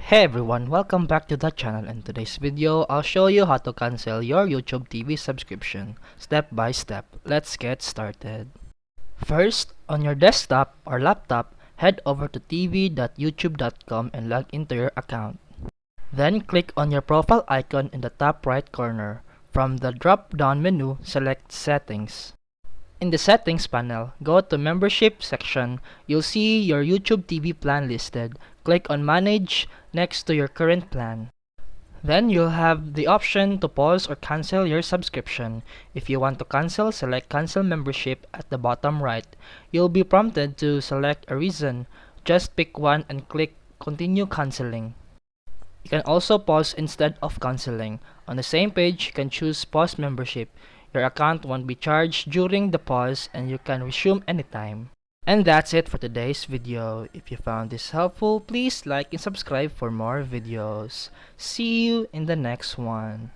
Hey everyone, welcome back to the channel. In today's video, I'll show you how to cancel your YouTube TV subscription step by step. Let's get started. First, on your desktop or laptop, head over to tv.youtube.com and log into your account. Then click on your profile icon in the top right corner. From the drop-down menu, select Settings. In the Settings panel, go to Membership section. You'll see your YouTube TV plan listed. Click on Manage next to your current plan. Then you'll have the option to pause or cancel your subscription. If you want to cancel, select Cancel Membership at the bottom right. You'll be prompted to select a reason. Just pick one and click Continue Canceling. You can also pause instead of canceling. On the same page, you can choose Pause Membership. Your account won't be charged during the pause and you can resume anytime. And that's it for today's video. If you found this helpful, please like and subscribe for more videos. See you in the next one.